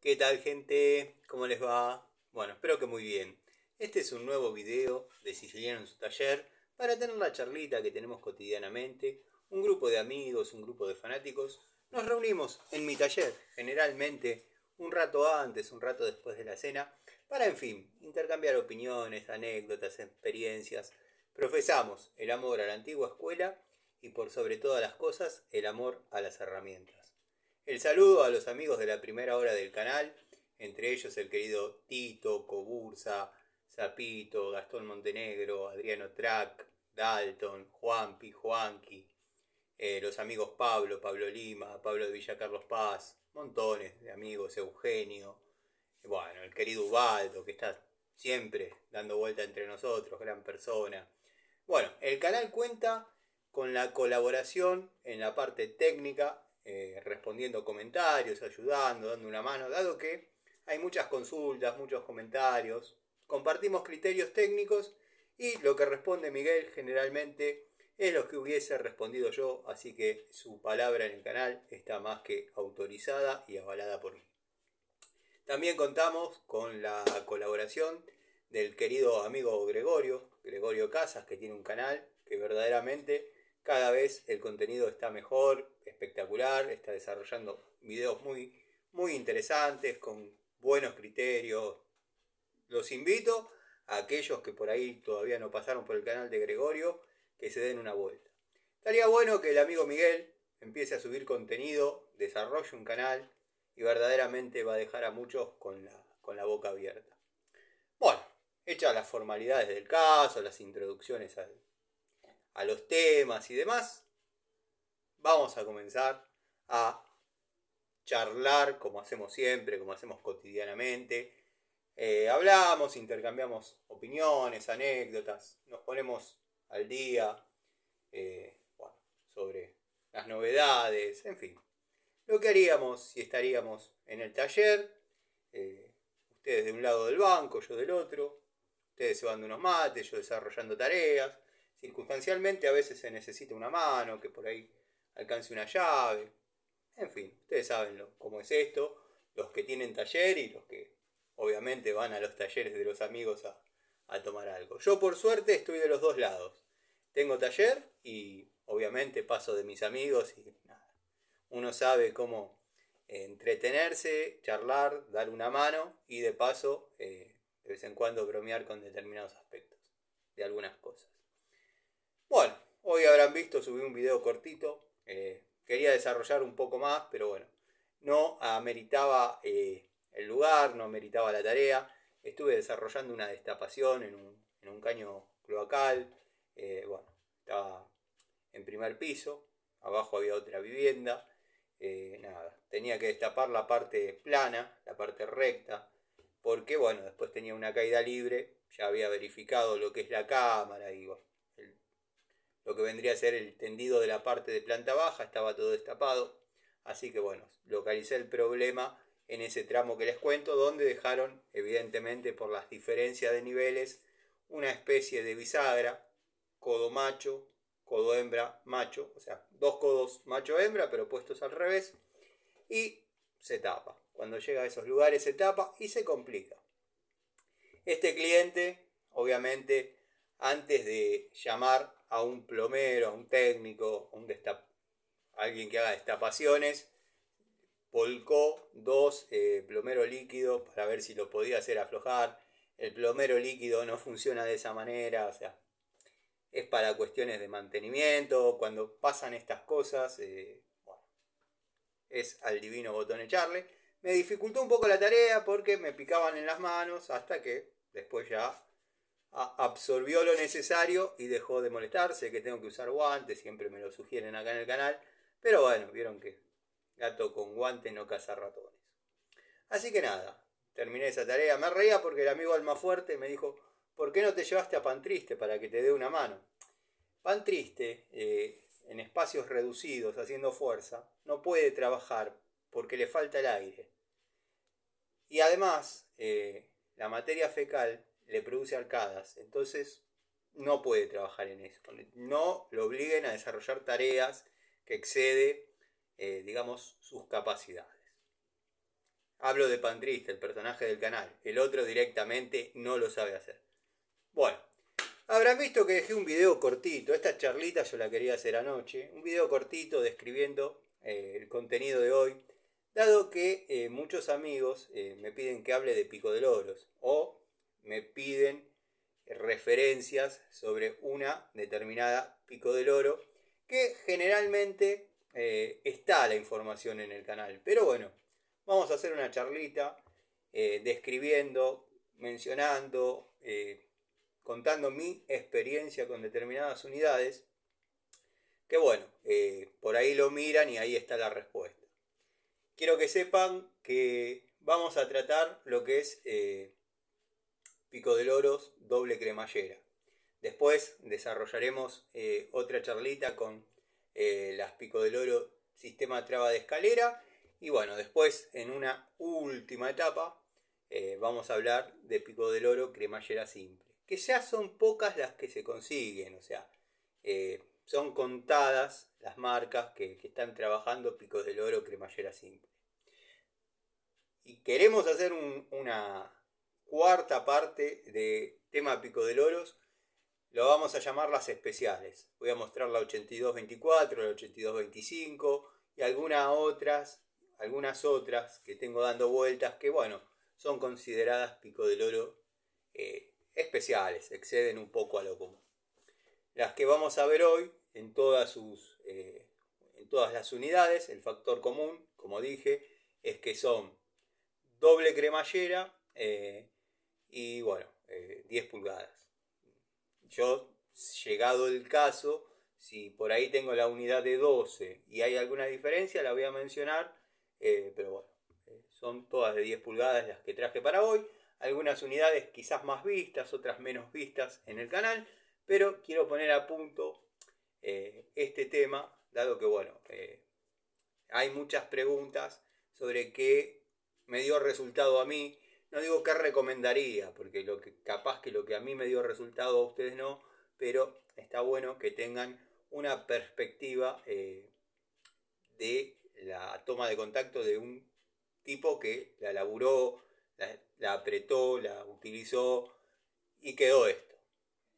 ¿Qué tal, gente? ¿Cómo les va? Bueno, espero que muy bien. Este es un nuevo video de Siciliano en su taller para tener la charlita que tenemos cotidianamente. Un grupo de amigos, un grupo de fanáticos. Nos reunimos en mi taller, generalmente un rato antes, un rato después de la cena, para, en fin, intercambiar opiniones, anécdotas, experiencias. Profesamos el amor a la antigua escuela y, por sobre todas las cosas, el amor a las herramientas. El saludo a los amigos de la primera hora del canal, entre ellos el querido Tito, Cobursa, Zapito, Gastón Montenegro, Adriano Track, Dalton, Juanpi, Juanqui, los amigos Pablo, Pablo Lima, Pablo de Villa Carlos Paz, montones de amigos, Eugenio, bueno, el querido Ubaldo, que está siempre dando vuelta entre nosotros, gran persona. Bueno, el canal cuenta con la colaboración en la parte técnica, respondiendo comentarios, ayudando, dando una mano, dado que hay muchas consultas, muchos comentarios, compartimos criterios técnicos y lo que responde Miguel generalmente es lo que hubiese respondido yo, así que su palabra en el canal está más que autorizada y avalada por mí. También contamos con la colaboración del querido amigo Gregorio Casas, que tiene un canal que verdaderamente cada vez el contenido está mejor, espectacular, está desarrollando videos muy interesantes, con buenos criterios. Los invito a aquellos que por ahí todavía no pasaron por el canal de Gregorio, que se den una vuelta. Estaría bueno que el amigo Miguel empiece a subir contenido, desarrolle un canal y verdaderamente va a dejar a muchos con la boca abierta. Bueno, hechas las formalidades del caso, las introducciones a los temas y demás, vamos a comenzar a charlar como hacemos siempre, como hacemos cotidianamente. Hablamos, intercambiamos opiniones, anécdotas, nos ponemos al día bueno, sobre las novedades, en fin. Lo que haríamos si estaríamos en el taller, ustedes de un lado del banco, yo del otro, ustedes cebando unos mates, yo desarrollando tareas. Circunstancialmente a veces se necesita una mano, que por ahí alcance una llave. En fin, ustedes saben cómo es esto, los que tienen taller y los que obviamente van a los talleres de los amigos a tomar algo. Yo por suerte estoy de los dos lados. Tengo taller y obviamente paso de mis amigos y nada. Uno sabe cómo entretenerse, charlar, dar una mano y de paso de vez en cuando bromear con determinados aspectos de algunas cosas. Bueno, hoy habrán visto, subí un video cortito. Quería desarrollar un poco más, pero bueno, no ameritaba el lugar, no ameritaba la tarea. Estuve desarrollando una destapación en un caño cloacal. Bueno, estaba en primer piso, abajo había otra vivienda. Nada, tenía que destapar la parte plana, la parte recta, porque bueno, después tenía una caída libre, ya había verificado lo que es la cámara y bueno, lo que vendría a ser el tendido de la parte de planta baja, estaba todo destapado, así que bueno, localicé el problema en ese tramo que les cuento, donde dejaron, evidentemente por las diferencias de niveles, una especie de bisagra, codo macho, codo hembra, macho, o sea, dos codos macho hembra, pero puestos al revés, y se tapa. Cuando llega a esos lugares se tapa y se complica. Este cliente, obviamente, antes de llamar a un plomero, a un técnico, a alguien que haga destapaciones, volcó dos plomero líquido para ver si lo podía hacer aflojar. El plomero líquido no funciona de esa manera, o sea, es para cuestiones de mantenimiento. Cuando pasan estas cosas, bueno, es al divino botón echarle. Me dificultó un poco la tarea porque me picaban en las manos hasta que después ya absorbió lo necesario y dejó de molestarse, que tengo que usar guantes, siempre me lo sugieren acá en el canal, pero bueno, vieron que gato con guante no caza ratones. Así que nada, terminé esa tarea. Me reía porque el amigo Almafuerte me dijo, ¿por qué no te llevaste a Pan Triste para que te dé una mano? Pan Triste, en espacios reducidos, haciendo fuerza, no puede trabajar porque le falta el aire. Y además, la materia fecal le produce arcadas, entonces no puede trabajar en eso. No lo obliguen a desarrollar tareas que excede, digamos, sus capacidades. Hablo de Pantrista, el personaje del canal. El otro directamente no lo sabe hacer. Bueno, habrán visto que dejé un video cortito. Esta charlita yo la quería hacer anoche. Un video cortito describiendo el contenido de hoy. Dado que muchos amigos me piden que hable de Pico de Loros. O me piden referencias sobre una determinada Pico del Oro. Que generalmente está la información en el canal. Pero bueno, vamos a hacer una charlita describiendo, mencionando, contando mi experiencia con determinadas unidades. Que bueno, por ahí lo miran y ahí está la respuesta. Quiero que sepan que vamos a tratar lo que es Pico de Loros doble cremallera. Después desarrollaremos otra charlita con las Pico del Oro sistema traba de escalera. Y bueno, después en una última etapa vamos a hablar de Pico del Oro cremallera simple. Que ya son pocas las que se consiguen, o sea, son contadas las marcas que están trabajando Pico del Oro cremallera simple. Y queremos hacer una cuarta parte de tema Pico del Oros. Lo vamos a llamar las especiales. Voy a mostrar la 8224, la 8225 y algunas otras que tengo dando vueltas que, bueno, son consideradas Pico del Oro especiales, exceden un poco a lo común. Las que vamos a ver hoy en todas las unidades, el factor común, como dije, es que son doble cremallera y bueno, 10 pulgadas. Yo, llegado el caso, si por ahí tengo la unidad de 12 y hay alguna diferencia, la voy a mencionar, pero bueno, son todas de 10 pulgadas las que traje para hoy. Algunas unidades quizás más vistas, otras menos vistas en el canal, pero quiero poner a punto este tema, dado que bueno, hay muchas preguntas sobre qué me dio resultado a mí. No digo qué recomendaría, porque capaz que lo que a mí me dio resultado a ustedes no, pero está bueno que tengan una perspectiva de la toma de contacto de un tipo que la laburó, la apretó, la utilizó y quedó esto.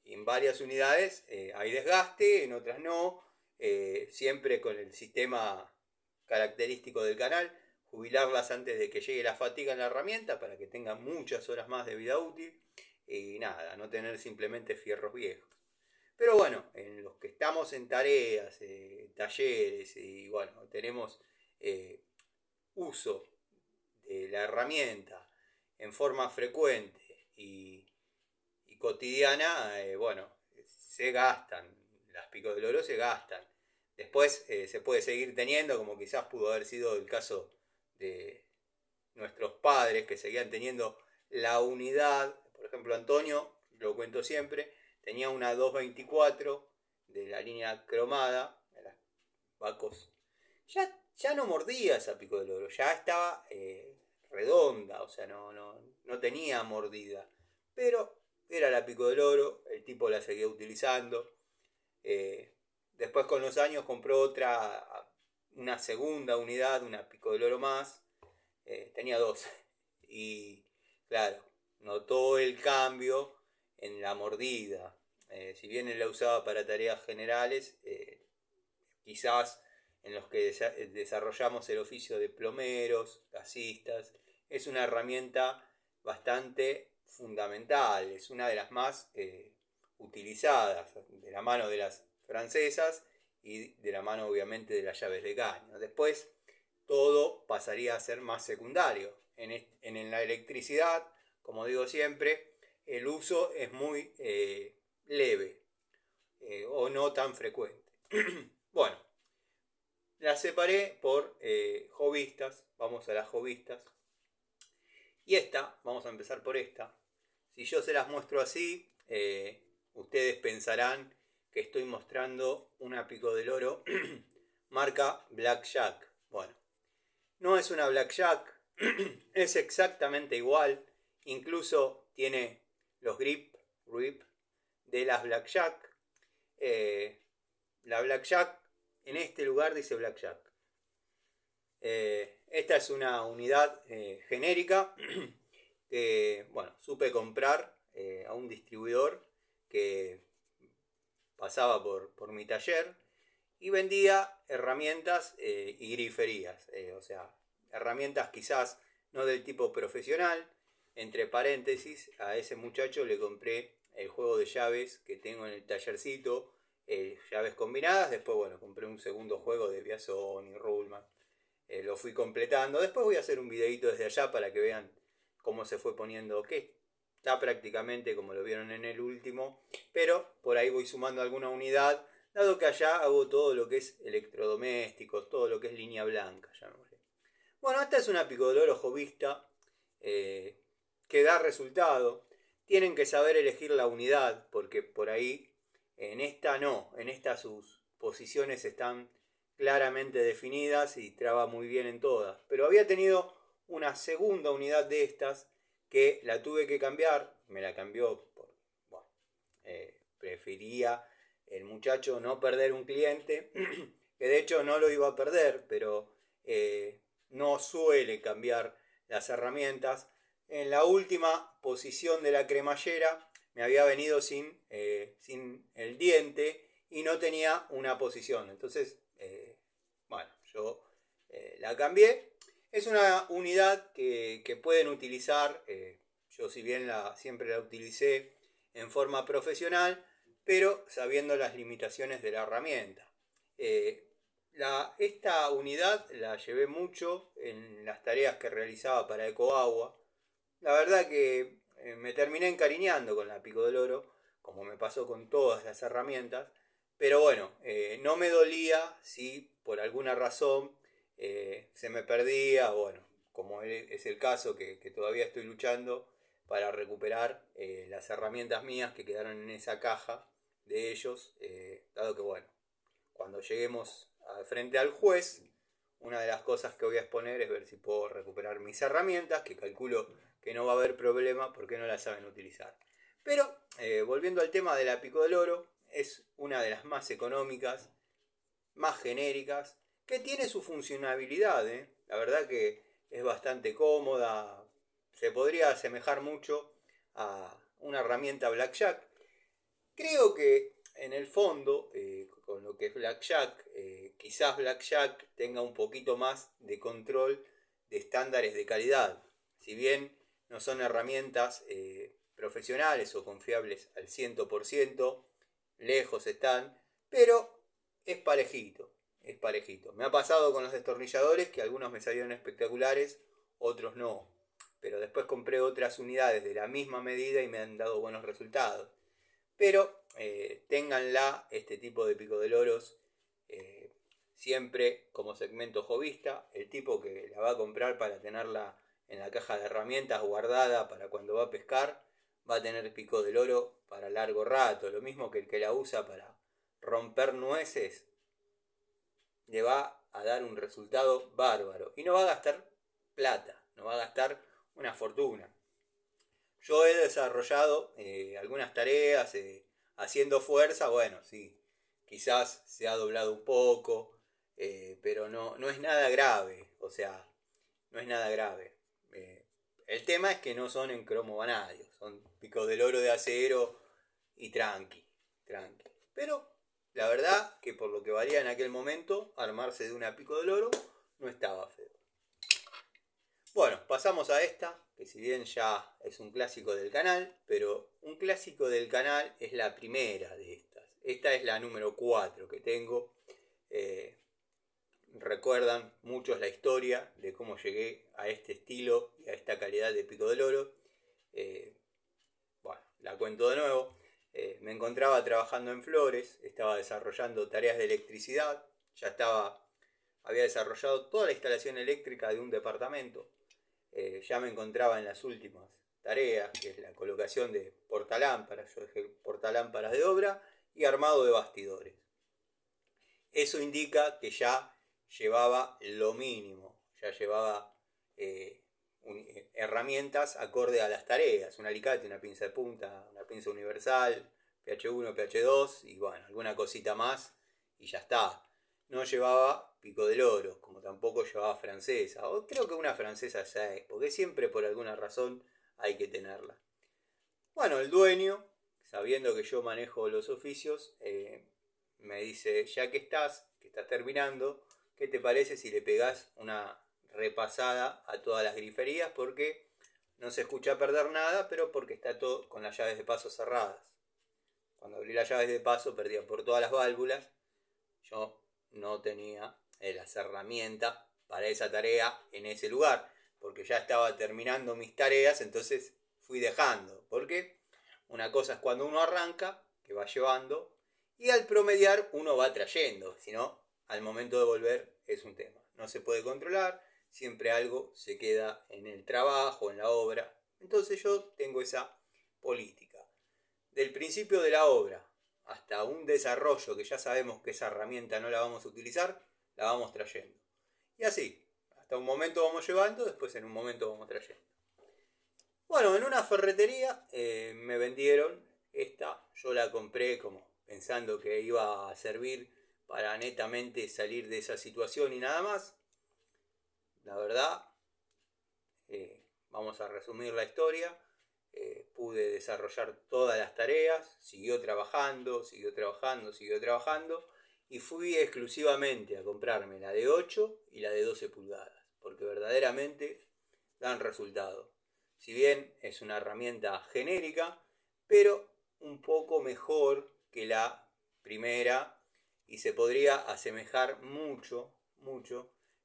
Y en varias unidades hay desgaste, en otras no, siempre con el sistema característico del canal, jubilarlas antes de que llegue la fatiga en la herramienta para que tengan muchas horas más de vida útil y nada, no tener simplemente fierros viejos. Pero bueno, en los que estamos en tareas, talleres y bueno, tenemos uso de la herramienta en forma frecuente y cotidiana, bueno, se gastan, las Pico del Oro se gastan. Después se puede seguir teniendo, como quizás pudo haber sido el caso de nuestros padres que seguían teniendo la unidad. Por ejemplo, Antonio, lo cuento siempre, tenía una 224 de la línea cromada, de las Bacos. Ya no mordía esa Pico del Oro, ya estaba redonda, o sea, no tenía mordida. Pero era la Pico del Oro, el tipo la seguía utilizando. Después con los años compró una segunda unidad, una Pico del Oro más. Tenía dos. Y claro, notó el cambio en la mordida. Si bien él la usaba para tareas generales, quizás en los que desarrollamos el oficio de plomeros, gasistas, es una herramienta bastante fundamental, es una de las más utilizadas, de la mano de las francesas y de la mano obviamente de las llaves de caño. Después todo pasaría a ser más secundario. En la electricidad, como digo siempre, el uso es muy leve o no tan frecuente. Bueno, las separé por jovistas, vamos a las jovistas. Y vamos a empezar por esta. Si yo se las muestro así, ustedes pensarán que estoy mostrando una Pico del Oro marca Blackjack. Bueno, no es una Blackjack, es exactamente igual, incluso tiene los grip de las Blackjack. La Blackjack, en este lugar dice Blackjack. esta es una unidad genérica que, bueno, supe comprar a un distribuidor que pasaba por mi taller y vendía herramientas y griferías, o sea, herramientas quizás no del tipo profesional. Entre paréntesis, a ese muchacho le compré el juego de llaves que tengo en el tallercito, llaves combinadas. Después, bueno, compré un segundo juego de Biasson y Ruhlmann. Lo fui completando. Después voy a hacer un videito desde allá para que vean cómo se fue poniendo, que está prácticamente como lo vieron en el último, pero por ahí voy sumando alguna unidad, dado que allá hago todo lo que es electrodomésticos, todo lo que es línea blanca, llamémosle. Bueno, esta es una picodoloro jovista que da resultado. Tienen que saber elegir la unidad, porque por ahí en esta no, en esta sus posiciones están claramente definidas y traba muy bien en todas. Pero había tenido una segunda unidad de estas que la tuve que cambiar, me la cambió por, bueno, prefería el muchacho no perder un cliente, que de hecho no lo iba a perder, pero no suele cambiar las herramientas. En la última posición de la cremallera me había venido sin el diente y no tenía una posición. Entonces, bueno, yo la cambié. Es una unidad que pueden utilizar, yo si bien siempre la utilicé en forma profesional, pero sabiendo las limitaciones de la herramienta. Esta unidad la llevé mucho en las tareas que realizaba para Ecoagua. La verdad que me terminé encariñando con la Picodoloro, como me pasó con todas las herramientas, pero bueno, no me dolía si por alguna razón se me perdía, bueno, como es el caso que todavía estoy luchando para recuperar las herramientas mías que quedaron en esa caja de ellos, dado que bueno, cuando lleguemos frente al juez, una de las cosas que voy a exponer es ver si puedo recuperar mis herramientas, que calculo que no va a haber problema porque no las saben utilizar. Pero volviendo al tema de la Picodoloro, es una de las más económicas, más genéricas, que tiene su funcionalidad. La verdad que es bastante cómoda, se podría asemejar mucho a una herramienta Blackjack. Creo que en el fondo, con lo que es Blackjack, quizás Blackjack tenga un poquito más de control de estándares de calidad. Si bien no son herramientas profesionales o confiables al 100%, lejos están, pero es parejito, es parejito. Me ha pasado con los destornilladores que algunos me salieron espectaculares, otros no. Pero después compré otras unidades de la misma medida y me han dado buenos resultados. Pero ténganla, este tipo de picodoloros, siempre como segmento jovista. El tipo que la va a comprar para tenerla en la caja de herramientas guardada para cuando va a pescar, va a tener picodoloro para largo rato. Lo mismo que el que la usa para romper nueces, le va a dar un resultado bárbaro. Y no va a gastar plata, no va a gastar una fortuna. Yo he desarrollado algunas tareas haciendo fuerza, bueno, sí, quizás se ha doblado un poco, pero no es nada grave, o sea, no es nada grave. El tema es que no son en cromo vanadio, son picos del oro de acero y tranqui, tranqui. Pero la verdad que por lo que valía en aquel momento, armarse de una pico del oro no estaba feo. Bueno, pasamos a esta, que si bien ya es un clásico del canal, pero un clásico del canal es la primera de estas. Esta es la número 4 que tengo. Recuerdan muchos la historia de cómo llegué a este estilo y a esta calidad de pico del oro. Bueno, la cuento de nuevo. Me encontraba trabajando en Flores, estaba desarrollando tareas de electricidad, había desarrollado toda la instalación eléctrica de un departamento. Ya me encontraba en las últimas tareas, que es la colocación de portalámparas. Yo dejé portalámparas de obra y armado de bastidores. Eso indica que ya llevaba lo mínimo, ya llevaba herramientas acorde a las tareas, un alicate, una pinza de punta, una pinza universal, pH1, pH2 y bueno, alguna cosita más y ya está. No llevaba pico del oro, como tampoco llevaba francesa, o creo que una francesa ya es, porque siempre por alguna razón hay que tenerla. Bueno, el dueño, sabiendo que yo manejo los oficios, me dice, ya que estás terminando, ¿qué te parece si le pegás una repasada a todas las griferías? Porque no se escucha perder nada, pero porque está todo con las llaves de paso cerradas. Cuando abrí las llaves de paso perdía por todas las válvulas. Yo no tenía las herramientas para esa tarea en ese lugar, porque ya estaba terminando mis tareas, entonces fui dejando. Porque una cosa es cuando uno arranca, que va llevando, y al promediar uno va trayendo, si no, al momento de volver es un tema. No se puede controlar, siempre algo se queda en el trabajo, en la obra. Entonces yo tengo esa política. Del principio de la obra hasta un desarrollo que ya sabemos que esa herramienta no la vamos a utilizar, la vamos trayendo. Y así, hasta un momento vamos llevando, después en un momento vamos trayendo. Bueno, en una ferretería me vendieron esta, yo la compré como pensando que iba a servir para netamente salir de esa situación y nada más. La verdad, vamos a resumir la historia. Pude desarrollar todas las tareas, siguió trabajando y fui exclusivamente a comprarme la de 8 y la de 12 pulgadas, porque verdaderamente dan resultado. Si bien es una herramienta genérica, pero un poco mejor que la primera y se podría asemejar mucho.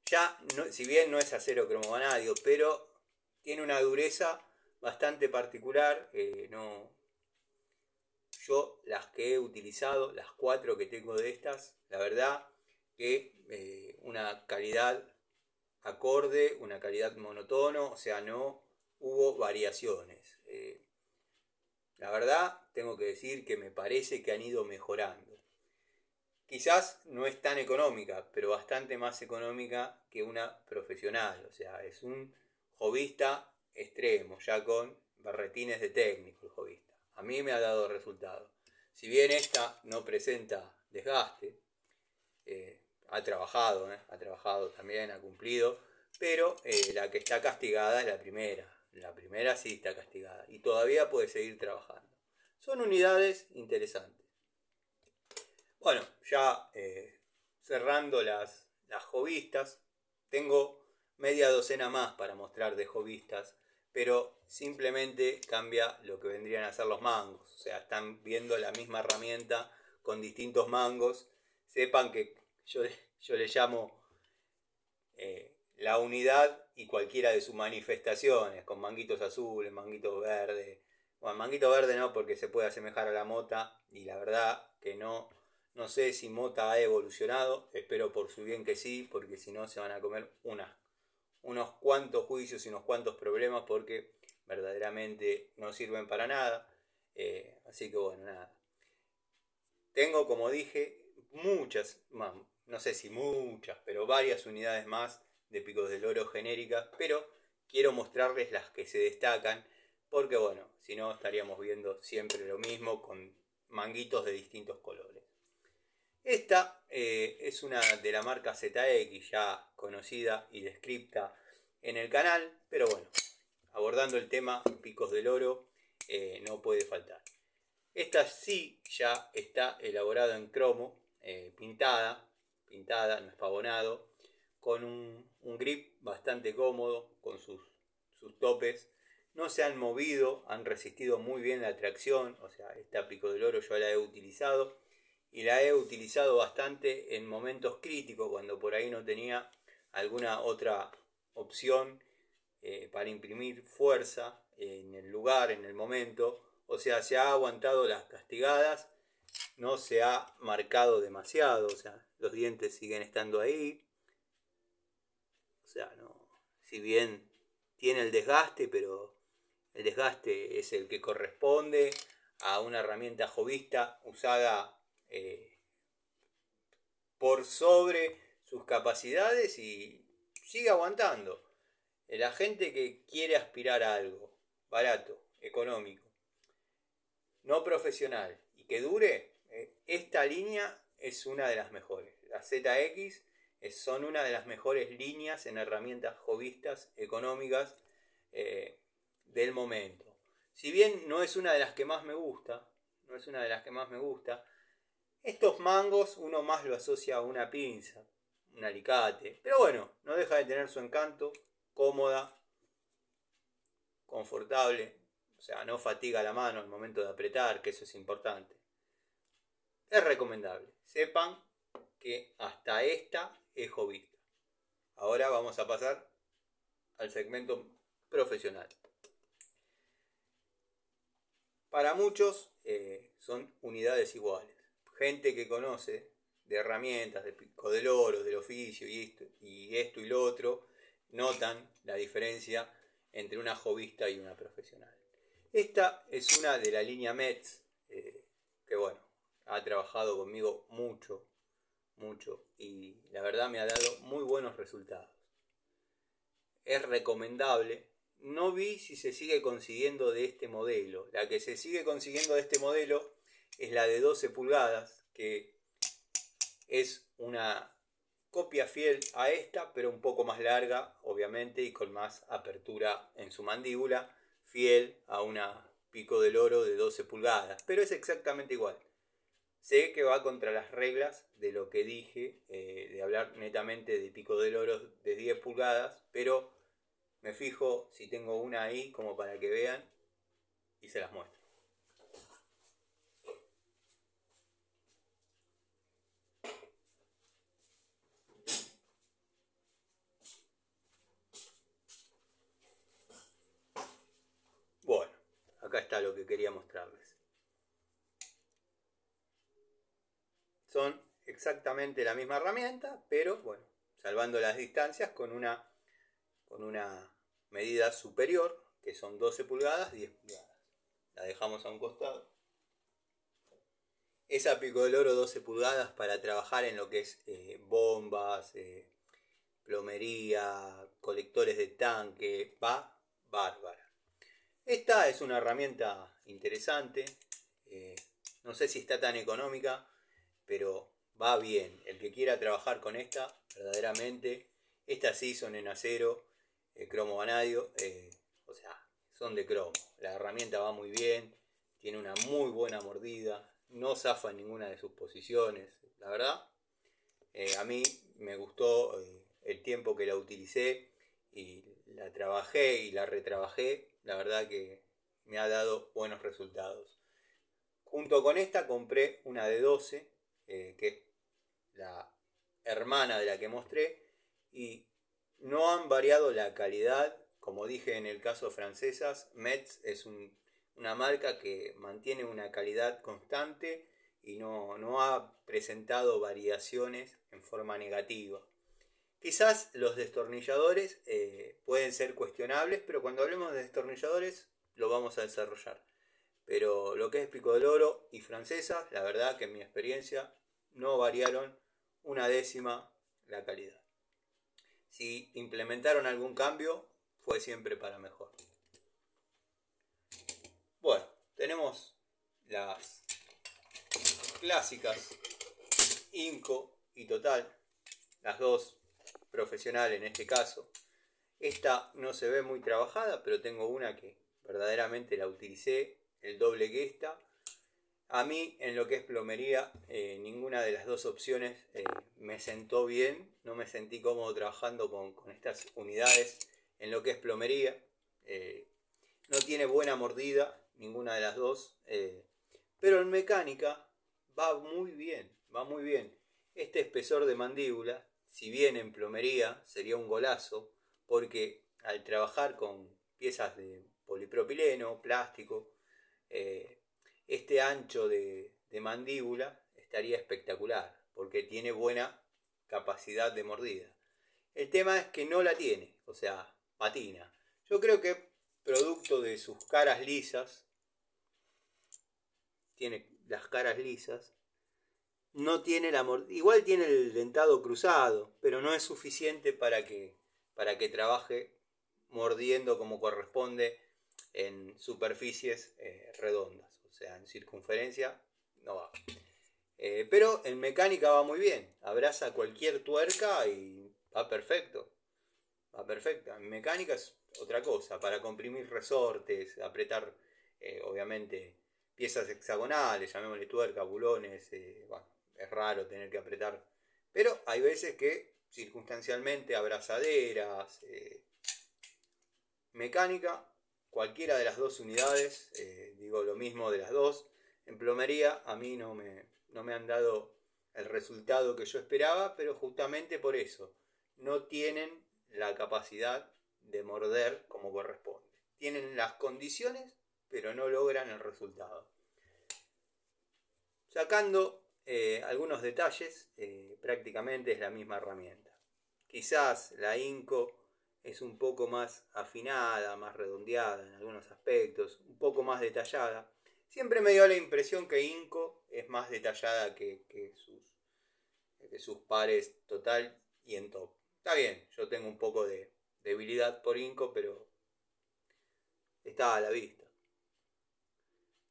Ya, no, si bien no es acero cromovanadio, pero tiene una dureza bastante particular. Yo las que he utilizado, las 4 que tengo de estas, la verdad que una calidad acorde, una calidad monotono, o sea, no hubo variaciones. La verdad, tengo que decir que me parece que han ido mejorando. Quizás no es tan económica, pero bastante más económica que una profesional. O sea, es un hobbyista extremo, ya con berretines de técnico el hobbyista. A mí me ha dado resultado. Si bien esta no presenta desgaste, ha trabajado también, ha cumplido, pero la que está castigada es la primera. La primera sí está castigada y todavía puede seguir trabajando. Son unidades interesantes. Bueno, ya cerrando las hobbyistas, tengo media docena más para mostrar de hobbyistas, pero simplemente cambia lo que vendrían a ser los mangos. O sea, están viendo la misma herramienta con distintos mangos. Sepan que yo le llamo la unidad y cualquiera de sus manifestaciones, con manguitos azules, manguitos verdes. Bueno, manguito verde no, porque se puede asemejar a la mota y la verdad que no sé si mota ha evolucionado, espero por su bien que sí, porque si no se van a comer unos cuantos juicios y unos cuantos problemas porque verdaderamente no sirven para nada. Así que bueno, nada. Tengo, como dije, muchas, no sé si muchas, pero varias unidades más de picos del oro genéricas, pero quiero mostrarles las que se destacan, porque bueno, si no estaríamos viendo siempre lo mismo con manguitos de distintos colores. Esta es una de la marca ZX, ya conocida y descripta en el canal, pero bueno, abordando el tema picos del oro, no puede faltar. Esta sí ya está elaborada en cromo, pintada, no es pavonado, con un grip bastante cómodo, con sus topes. No se han movido, han resistido muy bien la tracción, o sea, esta pico del oro yo la he utilizado. Y la he utilizado bastante en momentos críticos, cuando por ahí no tenía alguna otra opción para imprimir fuerza en el lugar, en el momento. O sea, se ha aguantado las castigadas, no se ha marcado demasiado, o sea, los dientes siguen estando ahí. O sea, no, si bien tiene el desgaste, pero el desgaste es el que corresponde a una herramienta hobbyista usada por sobre sus capacidades y sigue aguantando. La gente que quiere aspirar a algo barato, económico, no profesional y que dure, esta línea es una de las mejores. La ZX son una de las mejores líneas en herramientas hobbyistas económicas del momento. Si bien no es una de las que más me gusta, estos mangos uno más lo asocia a una pinza, un alicate, pero bueno, no deja de tener su encanto, cómoda, confortable, o sea, no fatiga la mano al momento de apretar, que eso es importante. Es recomendable. Sepan que hasta esta es hobbyista. Ahora vamos a pasar al segmento profesional. Para muchos son unidades iguales. Gente que conoce de herramientas, de pico del oro, del oficio y esto y lo otro, notan la diferencia entre una hobbyista y una profesional. Esta es una de la línea Metz, que bueno, ha trabajado conmigo mucho y la verdad me ha dado muy buenos resultados. Es recomendable. No vi si se sigue consiguiendo de este modelo. La que se sigue consiguiendo de este modelo es la de 12 pulgadas, que es una copia fiel a esta, pero un poco más larga, obviamente, y con más apertura en su mandíbula, fiel a una pico del oro de 12 pulgadas, pero es exactamente igual. Sé que va contra las reglas de lo que dije, de hablar netamente de pico del oro de 10 pulgadas, pero me fijo si tengo una ahí como para que vean y se las muestro. Bueno, acá está lo que quería mostrarles. Son exactamente la misma herramienta, pero bueno, salvando las distancias con una medida superior, que son 12 pulgadas, 10 pulgadas. La dejamos a un costado. Esa pico del oro 12 pulgadas para trabajar en lo que es bombas, plomería, colectores de tanque, va bárbara. Esta es una herramienta interesante, no sé si está tan económica, pero va bien. El que quiera trabajar con esta, verdaderamente, estas sí son en acero, cromo vanadio, o sea, son de cromo. La herramienta va muy bien, tiene una muy buena mordida, no zafa en ninguna de sus posiciones. La verdad, a mí me gustó el tiempo que la utilicé y la trabajé y la retrabajé. La verdad que me ha dado buenos resultados. Junto con esta compré una de 12, que es la hermana de la que mostré, y no han variado la calidad. Como dije en el caso francesas, Metz es una marca que mantiene una calidad constante y no ha presentado variaciones en forma negativa. Quizás los destornilladores pueden ser cuestionables, pero cuando hablemos de destornilladores lo vamos a desarrollar. Pero lo que es pico del oro y francesas, la verdad que en mi experiencia no variaron una décima la calidad. Si implementaron algún cambio, fue siempre para mejor. Bueno, tenemos las clásicas Inco y Total, las dos profesionales en este caso. Esta no se ve muy trabajada, pero tengo una que verdaderamente la utilicé, el doble que esta. A mí, en lo que es plomería, ninguna de las dos opciones me sentó bien. No me sentí cómodo trabajando con estas unidades en lo que es plomería. No tiene buena mordida, ninguna de las dos. Pero en mecánica va muy bien, va muy bien. Este espesor de mandíbula, si bien en plomería sería un golazo, porque al trabajar con piezas de polipropileno, plástico, este ancho de mandíbula estaría espectacular, porque tiene buena capacidad de mordida. El tema es que no la tiene, o sea, patina. Yo creo que producto de sus caras lisas, tiene las caras lisas, no tiene la mordida, igual tiene el dentado cruzado, pero no es suficiente para que trabaje mordiendo como corresponde en superficies redondas, o sea, en circunferencia no va. Pero en mecánica va muy bien. Abraza cualquier tuerca y va perfecto. Va perfecta. En mecánica es otra cosa. Para comprimir resortes, apretar, obviamente, piezas hexagonales, llamémosle tuerca, bulones. Bueno, es raro tener que apretar. Pero hay veces que circunstancialmente abrazaderas, mecánica, cualquiera de las dos unidades, digo lo mismo de las dos. En plomería a mí no me han dado el resultado que yo esperaba, pero justamente por eso no tienen la capacidad de morder como corresponde. Tienen las condiciones, pero no logran el resultado. Sacando algunos detalles, prácticamente es la misma herramienta. Quizás la Inco es un poco más afinada, más redondeada en algunos aspectos, un poco más detallada. Siempre me dio la impresión que Inco es más detallada que sus pares total y en top. Está bien, yo tengo un poco de debilidad por Inco, pero está a la vista.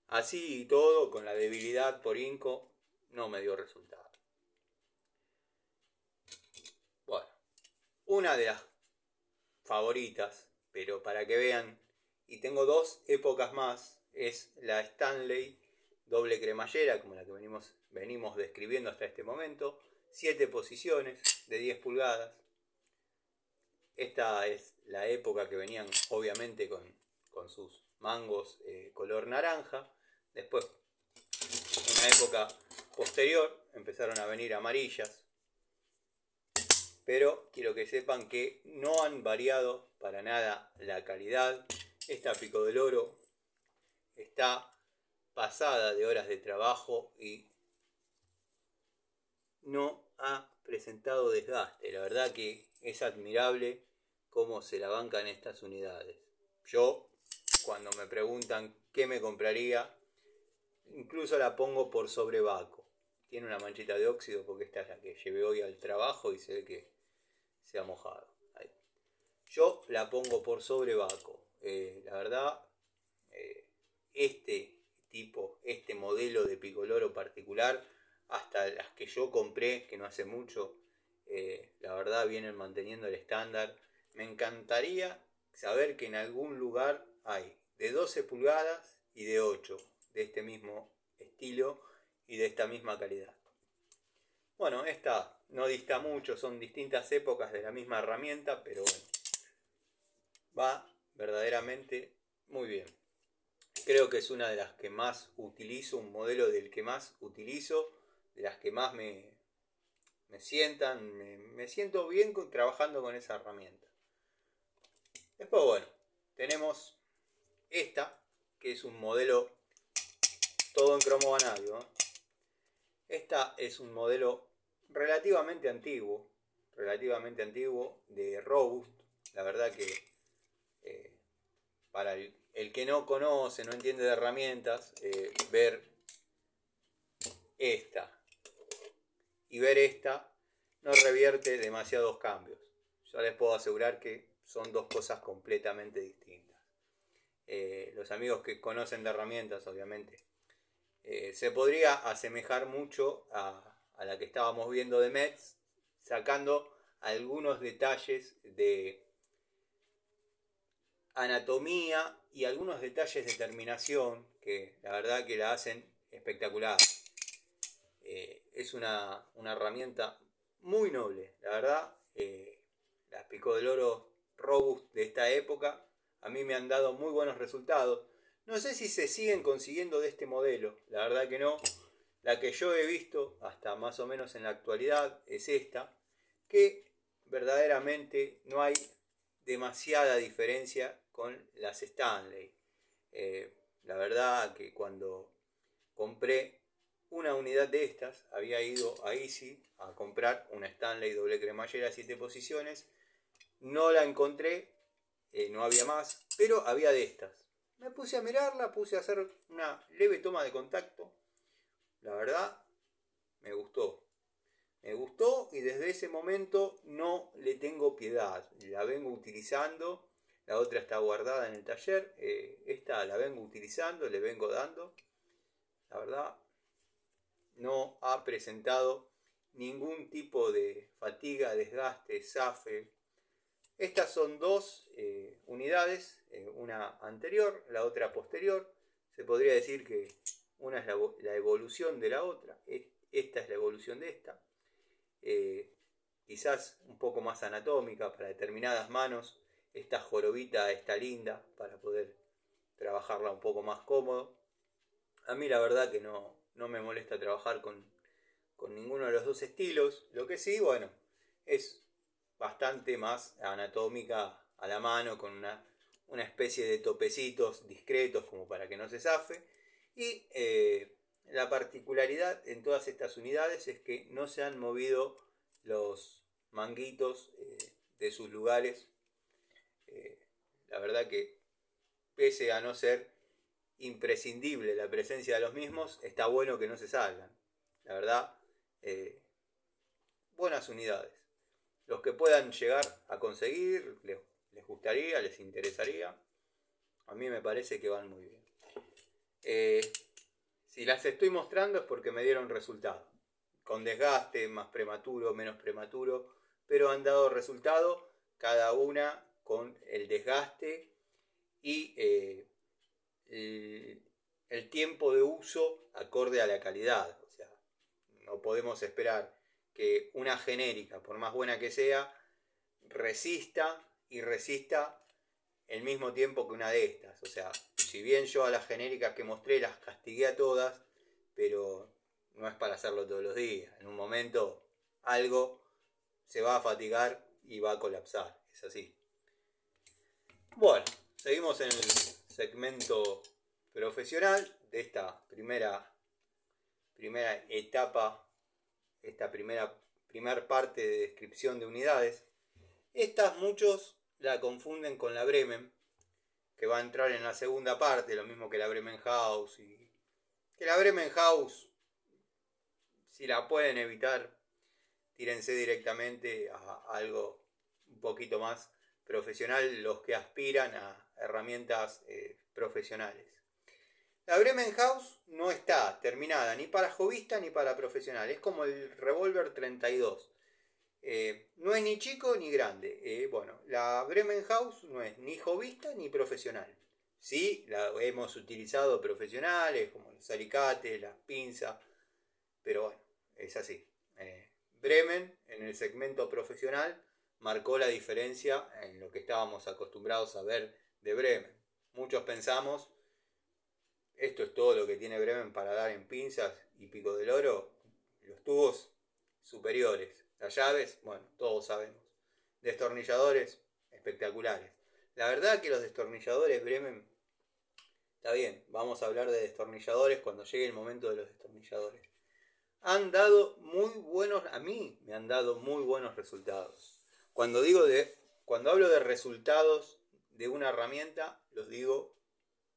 Así y todo, con la debilidad por Inco, no me dio resultado. Bueno, una de las favoritas, pero para que vean, y tengo dos épocas más, es la Stanley doble cremallera, como la que venimos describiendo hasta este momento, 7 posiciones de 10 pulgadas. Esta es la época que venían obviamente con sus mangos color naranja. Después, en una época posterior, empezaron a venir amarillas. Pero quiero que sepan que no han variado para nada la calidad. Esta Pico del Oro está pasada de horas de trabajo y no ha presentado desgaste. La verdad que es admirable cómo se la bancan estas unidades. Yo, cuando me preguntan qué me compraría, incluso la pongo por sobre Baco. Tiene una manchita de óxido porque esta es la que llevé hoy al trabajo y se ve que se ha mojado. Ahí. Yo la pongo por sobre Baco. La verdad, este modelo de picoloro particular, hasta las que yo compré, que no hace mucho, la verdad vienen manteniendo el estándar. Me encantaría saber que en algún lugar hay de 12 pulgadas y de 8 de este mismo estilo y de esta misma calidad. Bueno, esta no dista mucho, son distintas épocas de la misma herramienta, pero bueno, va verdaderamente muy bien. Creo que es una de las que más utilizo, un modelo del que más utilizo, de las que más me sientan, me siento bien trabajando con esa herramienta. Después, bueno, tenemos esta, que es un modelo todo en cromo vanadio, ¿eh? Esta es un modelo relativamente antiguo de Robust. La verdad que para el que no conoce, no entiende de herramientas, ver esta y ver esta no revierte demasiados cambios. Yo les puedo asegurar que son dos cosas completamente distintas. Los amigos que conocen de herramientas, obviamente, se podría asemejar mucho a la que estábamos viendo de Metz, sacando algunos detalles de anatomía y algunos detalles de terminación que la verdad que la hacen espectacular. Es una herramienta muy noble, la verdad. Las Pico del Oro Robust de esta época a mí me han dado muy buenos resultados. No sé si se siguen consiguiendo de este modelo, la verdad que no. La que yo he visto hasta más o menos en la actualidad es esta, que verdaderamente no hay demasiada diferencia con las Stanley. La verdad que cuando compré una unidad de estas, había ido a Easy a comprar una Stanley doble cremallera 7 posiciones, no la encontré, no había más, pero había de estas. Me puse a mirarla, puse a hacer una leve toma de contacto. La verdad, me gustó. Me gustó y desde ese momento no le tengo piedad. La vengo utilizando. La otra está guardada en el taller. Esta la vengo utilizando, le vengo dando. La verdad, no ha presentado ningún tipo de fatiga, desgaste, zafe. Estas son dos unidades, una anterior, la otra posterior. Se podría decir que una es la evolución de la otra, esta es la evolución de esta. Quizás un poco más anatómica para determinadas manos. Esta jorobita está linda para poder trabajarla un poco más cómodo. A mí la verdad que no me molesta trabajar con ninguno de los dos estilos. Lo que sí, bueno, es bastante más anatómica a la mano, con una especie de topecitos discretos como para que no se zafe. Y la particularidad en todas estas unidades es que no se han movido los manguitos de sus lugares. La verdad que pese a no ser imprescindible la presencia de los mismos, está bueno que no se salgan. La verdad, buenas unidades. Los que puedan llegar a conseguir, les gustaría, les interesaría. A mí me parece que van muy bien. Si las estoy mostrando es porque me dieron resultado. Con desgaste, más prematuro, menos prematuro, pero han dado resultado cada una con el desgaste y el tiempo de uso acorde a la calidad. O sea, no podemos esperar que una genérica, por más buena que sea, resista el mismo tiempo que una de estas. O sea, si bien yo a las genéricas que mostré las castigué a todas, pero no es para hacerlo todos los días. En un momento algo se va a fatigar y va a colapsar. Es así. Bueno, seguimos en el segmento profesional de esta primera etapa, esta primera parte de descripción de unidades. Estas muchos la confunden con la Bremen, que va a entrar en la segunda parte, lo mismo que la Bremen House. Y que la Bremen House, si la pueden evitar, tírense directamente a algo un poquito más profesional, los que aspiran a herramientas profesionales. La Bremen House no está terminada ni para jovista ni para profesional, es como el Revolver 32. No es ni chico ni grande. Bueno, la Bremen House no es ni jovista ni profesional. Sí, la hemos utilizado profesionales como los alicates, las pinzas, pero bueno, es así. Bremen en el segmento profesional marcó la diferencia en lo que estábamos acostumbrados a ver de Bremen. Muchos pensamos, esto es todo lo que tiene Bremen para dar en pinzas y pico del oro, los tubos superiores. Las llaves, bueno, todos sabemos. Destornilladores, espectaculares. La verdad que los destornilladores Bremen, está bien, vamos a hablar de destornilladores cuando llegue el momento de los destornilladores. Han dado muy buenos, a mí me han dado muy buenos resultados. Cuando hablo de resultados de una herramienta, los digo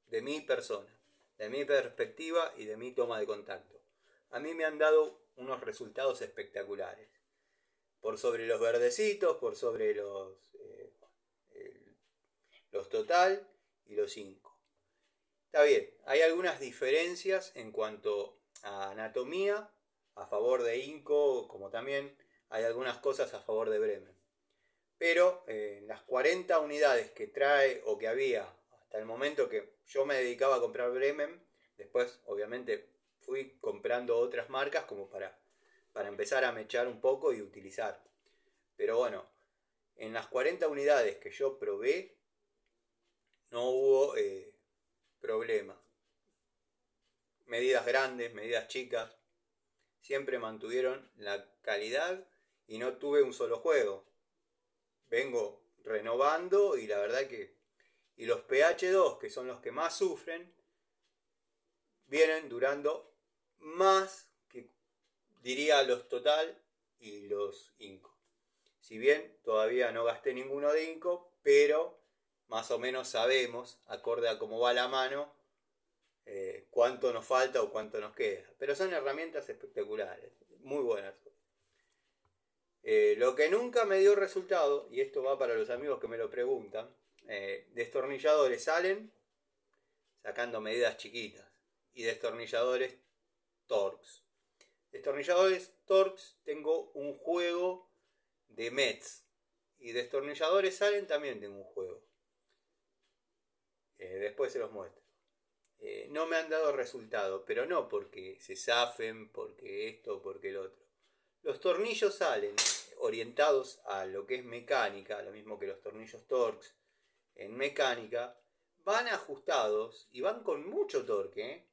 de mi persona, de mi perspectiva y de mi toma de contacto. A mí me han dado unos resultados espectaculares. Por sobre los verdecitos, por sobre los total y los 5. Está bien, hay algunas diferencias en cuanto a anatomía, a favor de Inco, como también hay algunas cosas a favor de Bremen. Pero las 40 unidades que trae o que había hasta el momento que yo me dedicaba a comprar Bremen, después obviamente fui comprando otras marcas como para empezar a mechar un poco y utilizar. Pero bueno, en las 40 unidades que yo probé no hubo problema. Medidas grandes, medidas chicas, siempre mantuvieron la calidad y no tuve un solo juego. Vengo renovando y la verdad que... Y los PH2, que son los que más sufren, vienen durando más que, diría, los total y los Inco. Si bien todavía no gasté ninguno de Inco, pero más o menos sabemos, acorde a cómo va la mano, cuánto nos falta o cuánto nos queda. Pero son herramientas espectaculares, muy buenas. Lo que nunca me dio resultado, y esto va para los amigos que me lo preguntan, destornilladores salen sacando medidas chiquitas y destornilladores Torx. destornilladores Torx tengo un juego de Metz. Y destornilladores Allen también tengo un juego. Después se los muestro. No me han dado resultado, pero no porque se zafen, porque esto, porque el otro. Los tornillos Allen, orientados a lo que es mecánica, lo mismo que los tornillos Torx en mecánica, van ajustados y van con mucho torque.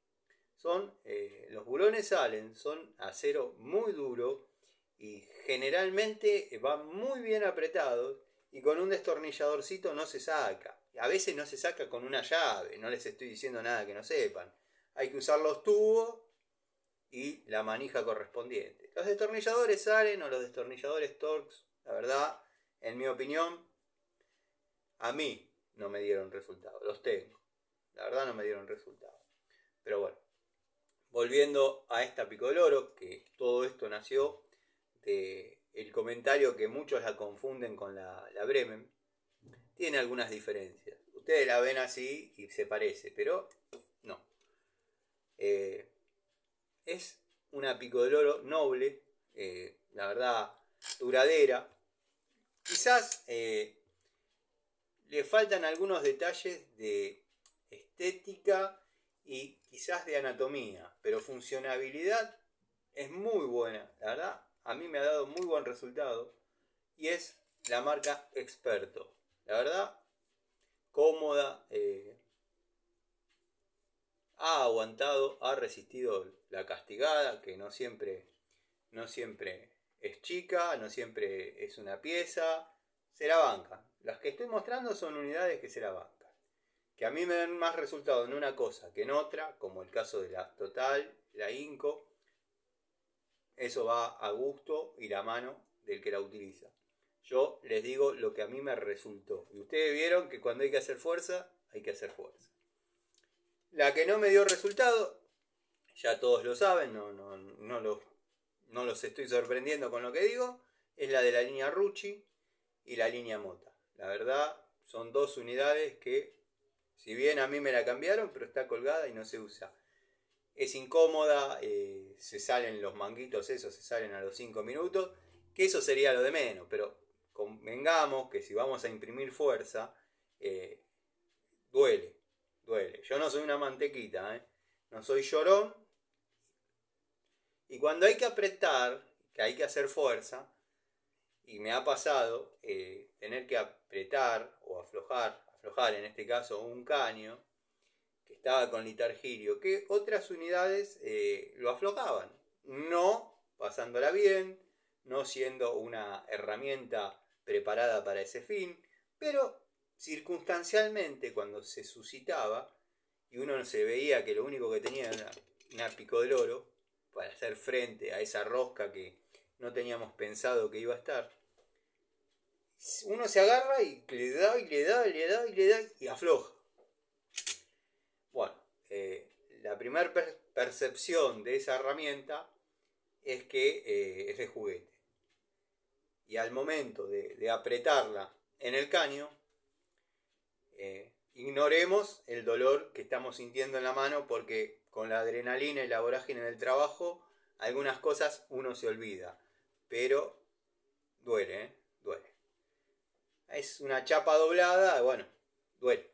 Los bulones Allen son acero muy duro y generalmente van muy bien apretados y con un destornilladorcito no se saca. A veces no se saca con una llave, no les estoy diciendo nada que no sepan. Hay que usar los tubos y la manija correspondiente. Los destornilladores Allen o los destornilladores Torx, la verdad, en mi opinión, a mí no me dieron resultado. Los tengo. La verdad no me dieron resultado. Pero bueno, volviendo a esta pico del oro, que todo esto nació de el comentario que muchos la confunden con la Bremen. Tiene algunas diferencias. Ustedes la ven así y se parece, pero no. Es una pico del oro noble, la verdad, duradera. Quizás le faltan algunos detalles de estética y quizás de anatomía, pero funcionabilidad es muy buena, la verdad. A mí me ha dado muy buen resultado y es la marca Experto. La verdad, cómoda, ha aguantado, ha resistido la castigada, que no siempre es chica, no siempre es una pieza, se la bancan. Las que estoy mostrando son unidades que se la bancan. Que a mí me dan más resultado en una cosa que en otra, como el caso de la Total, la Inco, eso va a gusto y la mano del que la utiliza. Yo les digo lo que a mí me resultó. Y ustedes vieron que cuando hay que hacer fuerza, hay que hacer fuerza. La que no me dio resultado, ya todos lo saben, no los estoy sorprendiendo con lo que digo, es la de la línea Rucci y la línea Mota. La verdad, son dos unidades que, si bien a mí me la cambiaron, pero está colgada y no se usa. Es incómoda, se salen los manguitos esos, se salen a los 5 minutos, que eso sería lo de menos, pero convengamos que si vamos a imprimir fuerza, duele. Yo no soy una mantequita, no soy llorón. Y cuando hay que apretar, que hay que hacer fuerza, y me ha pasado tener que apretar o aflojar en este caso un caño, que estaba con litargirio, que otras unidades lo aflojaban, no pasándola bien, no siendo una herramienta preparada para ese fin, pero circunstancialmente cuando se suscitaba y uno se veía que lo único que tenía era una pico del oro para hacer frente a esa rosca que no teníamos pensado que iba a estar, uno se agarra y le da y afloja. Bueno, la primera percepción de esa herramienta es que es de juguete. Y al momento de apretarla en el caño, ignoremos el dolor que estamos sintiendo en la mano, porque con la adrenalina y la vorágine del trabajo, algunas cosas uno se olvida. Pero duele, duele. Es una chapa doblada, bueno, duele.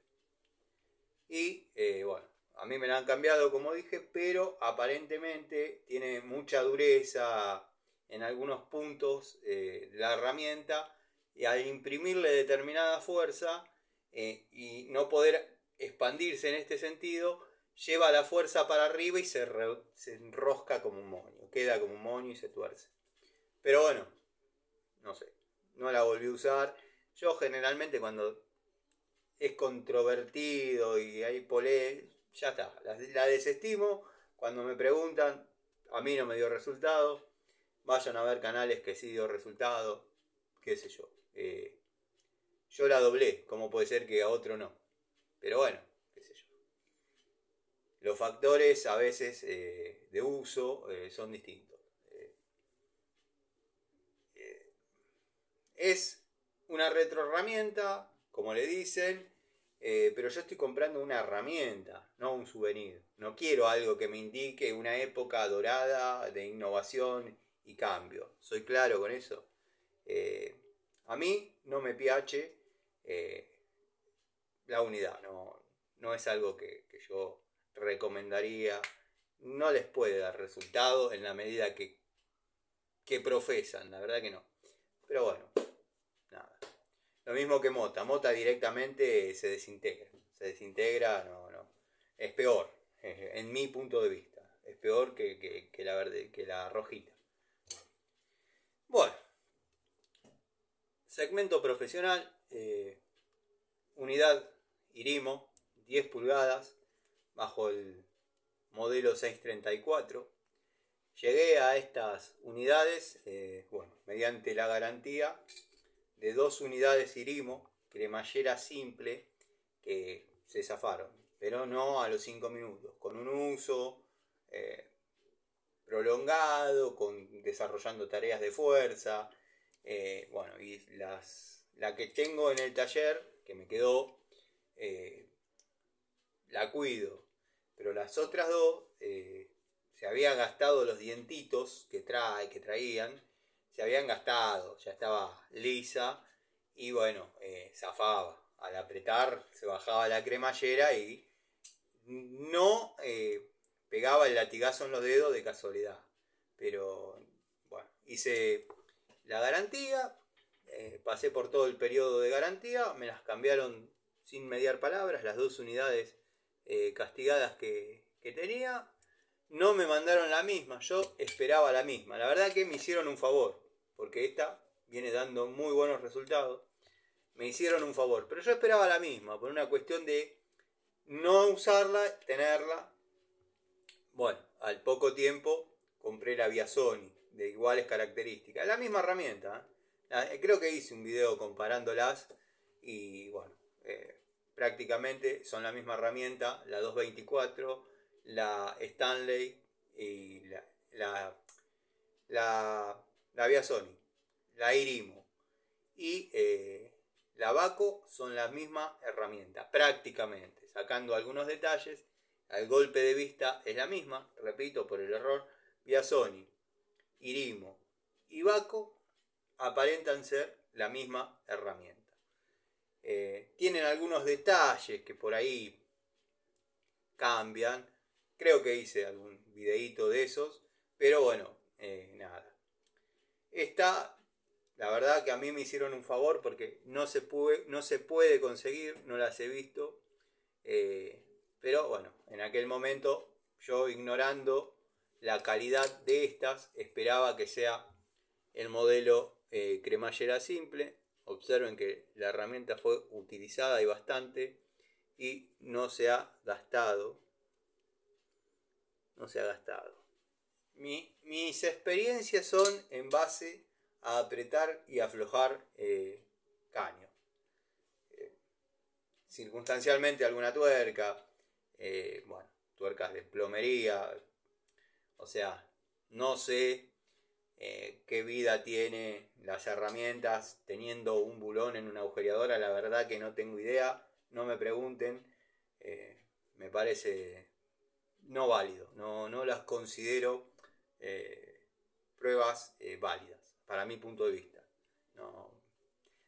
Y bueno, a mí me la han cambiado como dije, pero aparentemente tiene mucha dureza en algunos puntos de la herramienta, y al imprimirle determinada fuerza y no poder expandirse en este sentido, lleva la fuerza para arriba y se enrosca como un moño, queda como un moño y se tuerce. Pero bueno, no sé, no la volví a usar. Yo generalmente cuando es controvertido y hay ya está, la desestimo. Cuando me preguntan, a mí no me dio resultado. Vayan a ver canales que sí dio resultado, qué sé yo. Yo la doblé, como puede ser que a otro no. Pero bueno, qué sé yo. Los factores a veces de uso son distintos. Es una retroherramienta, como le dicen, pero yo estoy comprando una herramienta, no un souvenir. No quiero algo que me indique una época dorada de innovación y cambio. ¿Soy claro con eso? A mí no me piace la unidad, no es algo que yo recomendaría. No les puede dar resultado en la medida que profesan, la verdad que no. Pero bueno, nada. Lo mismo que Mota. Mota directamente se desintegra. Se desintegra, no. Es peor, en mi punto de vista. Es peor que la verde, que la rojita. Bueno, segmento profesional, unidad Irimo, 10 pulgadas, bajo el modelo 634. Llegué a estas unidades, mediante la garantía de 2 unidades Irimo, cremallera simple, que se zafaron, pero no a los 5 minutos, con un uso prolongado, desarrollando tareas de fuerza, y la que tengo en el taller, que me quedó, la cuido, pero las otras dos, se habían gastado los dientitos que traían, se habían gastado, ya estaba lisa y bueno, zafaba. Al apretar se bajaba la cremallera y no pegaba el latigazo en los dedos de casualidad. Pero bueno, hice la garantía, pasé por todo el periodo de garantía, me las cambiaron sin mediar palabras, las 2 unidades castigadas que tenía. No me mandaron la misma, yo esperaba la misma. La verdad que me hicieron un favor, porque esta viene dando muy buenos resultados. Me hicieron un favor, pero yo esperaba la misma, por una cuestión de no usarla, tenerla. Bueno, al poco tiempo compré la Biasoni, de iguales características. La misma herramienta, creo que hice un video comparándolas y bueno, prácticamente son la misma herramienta, la 224, la Stanley y la Biasoni, la Irimo y la Baco son la misma herramienta, prácticamente, sacando algunos detalles. Al golpe de vista es la misma, repito, por el error. Biasoni, Irimo y Baco aparentan ser la misma herramienta. Tienen algunos detalles que por ahí cambian. Creo que hice algún videíto de esos, pero bueno, nada. Esta, la verdad que a mí me hicieron un favor porque no se puede conseguir, no las he visto. Pero bueno, en aquel momento yo, ignorando la calidad de estas, esperaba que sea el modelo cremallera simple. Observen que la herramienta fue utilizada y bastante y no se ha gastado. Mis experiencias son en base a apretar y aflojar caño. Circunstancialmente alguna tuerca, tuercas de plomería, o sea, no sé qué vida tiene las herramientas teniendo un bulón en una agujereadora, la verdad que no tengo idea, no me pregunten, me parece no válido, no las considero pruebas válidas, para mi punto de vista. No.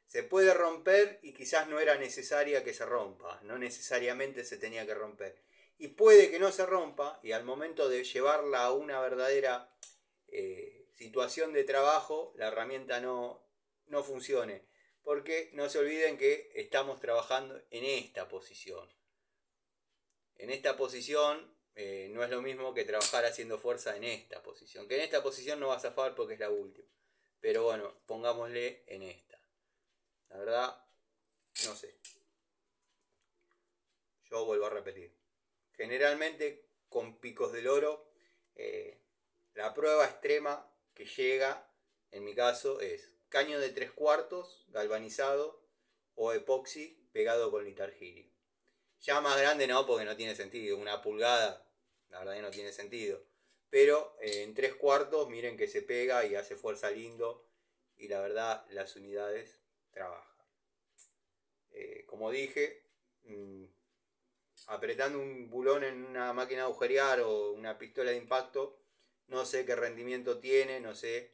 Se puede romper y quizás no era necesaria que se rompa, no necesariamente se tenía que romper. Y puede que no se rompa y al momento de llevarla a una verdadera situación de trabajo, la herramienta no funcione. Porque no se olviden que estamos trabajando en esta posición. En esta posición no es lo mismo que trabajar haciendo fuerza en esta posición. Que en esta posición no va a zafar porque es la última. Pero bueno, pongámosle en esta. La verdad, no sé. Yo vuelvo a repetir. Generalmente con picos del oro, la prueba extrema que llega, en mi caso, es caño de 3/4 galvanizado o epoxi pegado con litargirio. Ya más grande no, porque no tiene sentido. 1 pulgada, la verdad que no tiene sentido. Pero en 3/4 miren que se pega y hace fuerza lindo. Y la verdad, las unidades trabajan. Como dije, apretando un bulón en una máquina de agujerear o una pistola de impacto, no sé qué rendimiento tiene, no sé,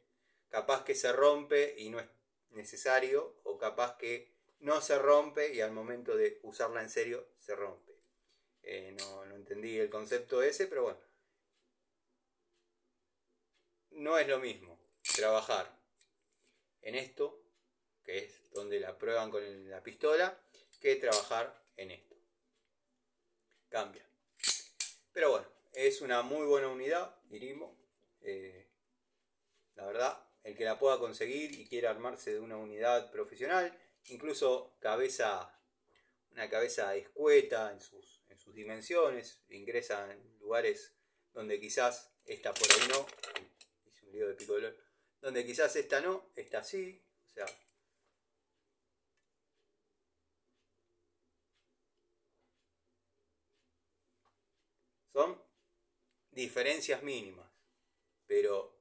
capaz que se rompe y no es necesario, o capaz que no se rompe y al momento de usarla en serio se rompe. No entendí el concepto ese, pero bueno, no es lo mismo trabajar en esto, que es donde la prueban con la pistola, que trabajar en esto. Cambia. Pero bueno, es una muy buena unidad, Irimo. La verdad, el que la pueda conseguir y quiera armarse de una unidad profesional, incluso una cabeza escueta en sus dimensiones, ingresa en lugares donde quizás esta por ahí no, hice un lío de pico de olor, donde quizás esta no, esta sí, o sea, son diferencias mínimas, pero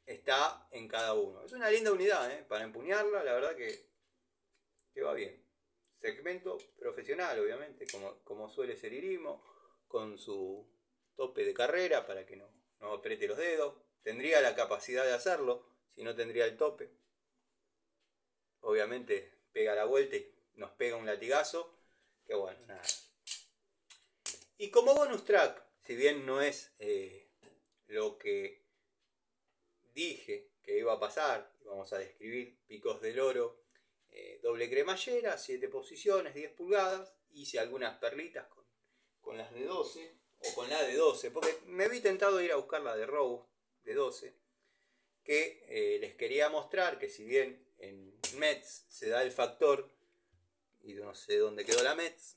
está en cada uno. Es una linda unidad, para empuñarla, la verdad que va bien. Segmento profesional, obviamente, como suele ser Irimo, con su tope de carrera para que no apriete los dedos. Tendría la capacidad de hacerlo, si no tendría el tope. Obviamente pega la vuelta y nos pega un latigazo, que bueno, nada. Y como bonus track, si bien no es lo que dije que iba a pasar, vamos a describir Picos del Oro, doble cremallera, 7 posiciones, 10 pulgadas, hice algunas perlitas con las de 12, o con la de 12, porque me vi tentado de ir a buscar la de Robust de 12, que les quería mostrar que si bien en Metz se da el factor, y no sé dónde quedó la Metz,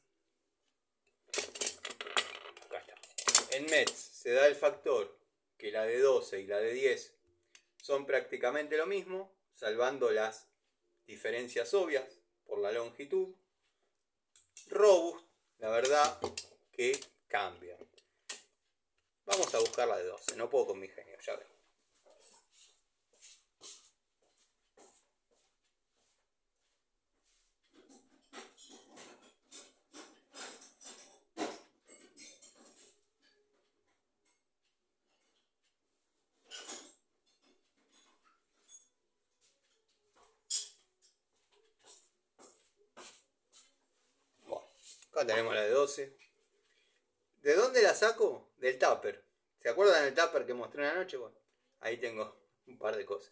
acá está, en Metz se da el factor que la de 12 y la de 10 son prácticamente lo mismo, salvando las diferencias obvias por la longitud. Robust, la verdad que cambia. Vamos a buscar la de 12, no puedo con mi genio, ya ven. Bueno, acá tenemos la de 12. ¿De dónde la saco? Del tupper. ¿Se acuerdan del tupper que mostré una noche? Bueno, ahí tengo un par de cosas.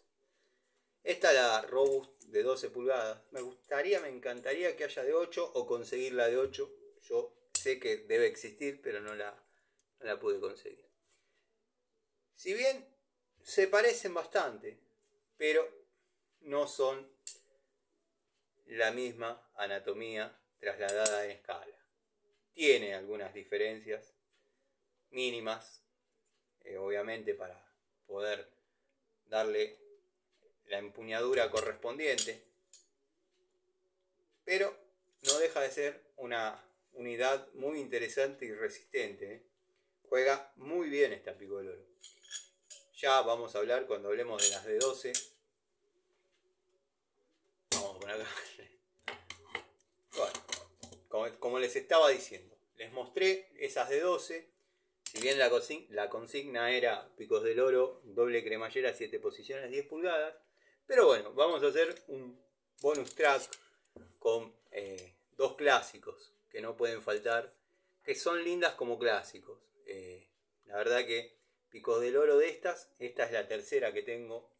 Esta es la Robust de 12 pulgadas. Me encantaría que haya de 8 o conseguir la de 8. Yo sé que debe existir, pero no la pude conseguir. Si bien se parecen bastante, pero no son la misma anatomía trasladada en escala. Tiene algunas diferencias mínimas, obviamente para poder darle la empuñadura correspondiente, pero no deja de ser una unidad muy interesante y resistente. Juega muy bien esta Pico del Oro. Ya vamos a hablar cuando hablemos de las de 12. Vamos a poner acá. Bueno, como les estaba diciendo, les mostré esas de 12. Si bien la consigna era Picos del Oro, doble cremallera, 7 posiciones, 10 pulgadas. Pero bueno, vamos a hacer un bonus track con dos clásicos que no pueden faltar, que son lindas como clásicos. La verdad que Picos del Oro de esta es la tercera que tengo.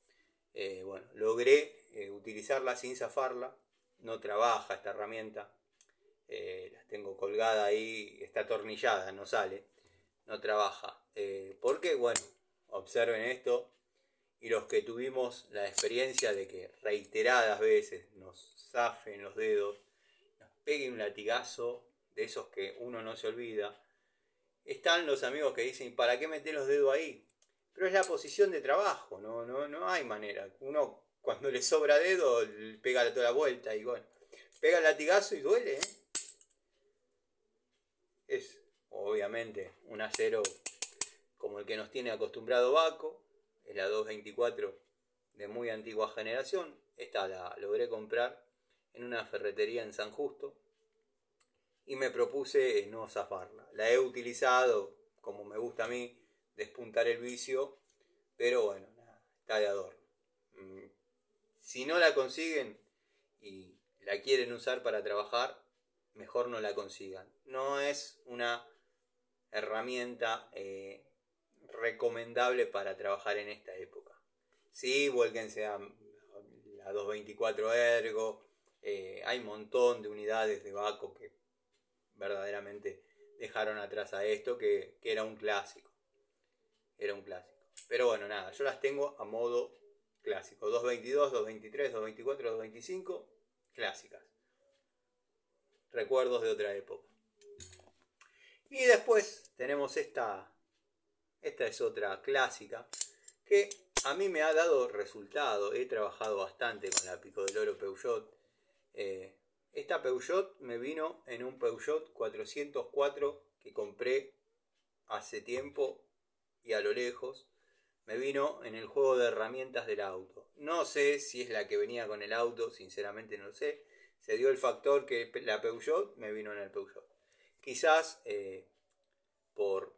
Bueno, logré utilizarla sin zafarla. No trabaja esta herramienta. La tengo colgada ahí, está atornillada, no sale. No trabaja. Porque, bueno, observen esto. Y los que tuvimos la experiencia de que reiteradas veces nos zafen los dedos, nos pegue un latigazo de esos que uno no se olvida, están los amigos que dicen, ¿para qué meter los dedos ahí? Pero es la posición de trabajo, no hay manera. Uno cuando le sobra dedo pega toda la vuelta y bueno, pega el latigazo y duele. Es obviamente un acero como el que nos tiene acostumbrado Baco, es la 224 de muy antigua generación. Esta la logré comprar en una ferretería en San Justo y me propuse no zafarla. La he utilizado, como me gusta a mí, despuntar el vicio, pero bueno, nada, está de adorno. Si no la consiguen y la quieren usar para trabajar, mejor no la consigan. No es una herramienta recomendable para trabajar en esta época. Sí, vuélquense a la 224 Ergo. Hay un montón de unidades de Baco que verdaderamente dejaron atrás a esto, que era un clásico. Era un clásico. Pero bueno, nada, yo las tengo a modo clásico. 222, 223, 224, 225, clásicas. Recuerdos de otra época. Y después tenemos esta es otra clásica, que a mí me ha dado resultado. He trabajado bastante con la Pico del Oro Peugeot. Esta Peugeot me vino en un Peugeot 404 que compré hace tiempo y a lo lejos. Me vino en el juego de herramientas del auto. No sé si es la que venía con el auto, sinceramente no lo sé. Se dio el factor que la Peugeot me vino en el Peugeot. Quizás por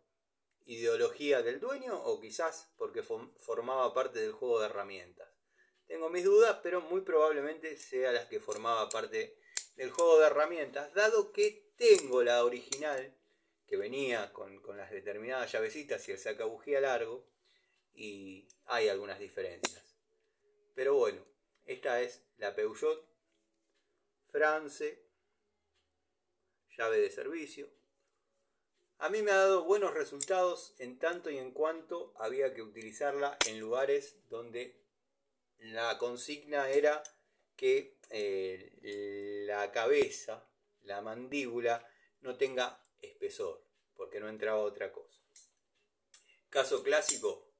ideología del dueño o quizás porque formaba parte del juego de herramientas. Tengo mis dudas, pero muy probablemente sea la que formaba parte del juego de herramientas, dado que tengo la original que venía con las determinadas llavecitas y el sacabujía largo, y hay algunas diferencias. Pero bueno, esta es la Peugeot France, llave de servicio. A mí me ha dado buenos resultados en tanto y en cuanto había que utilizarla en lugares donde la consigna era que la cabeza, la mandíbula, no tenga espesor, porque no entraba otra cosa. Caso clásico,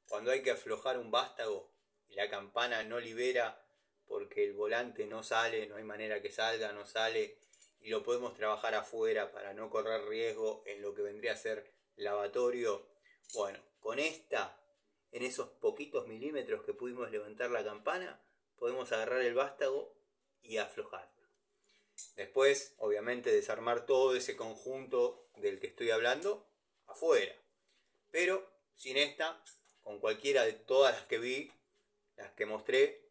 cuando hay que aflojar un vástago y la campana no libera porque el volante no sale, no hay manera que salga, no sale, y lo podemos trabajar afuera para no correr riesgo en lo que vendría a ser lavatorio. Bueno, con esta, en esos poquitos milímetros que pudimos levantar la campana, podemos agarrar el vástago y aflojarla. Después, obviamente, desarmar todo ese conjunto del que estoy hablando afuera. Pero sin esta, con cualquiera de todas las que vi, las que mostré,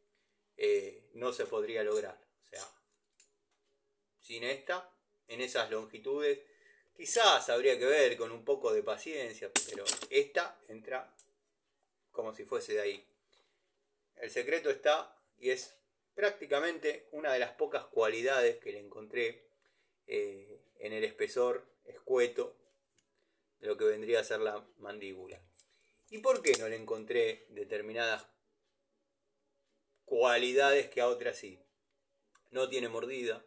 no se podría lograr. O sea, sin esta, en esas longitudes, quizás habría que ver con un poco de paciencia, pero esta entra como si fuese de ahí. El secreto está, y es prácticamente una de las pocas cualidades que le encontré en el espesor escueto de lo que vendría a ser la mandíbula. ¿Y por qué no le encontré determinadas cualidades que a otras sí? No tiene mordida,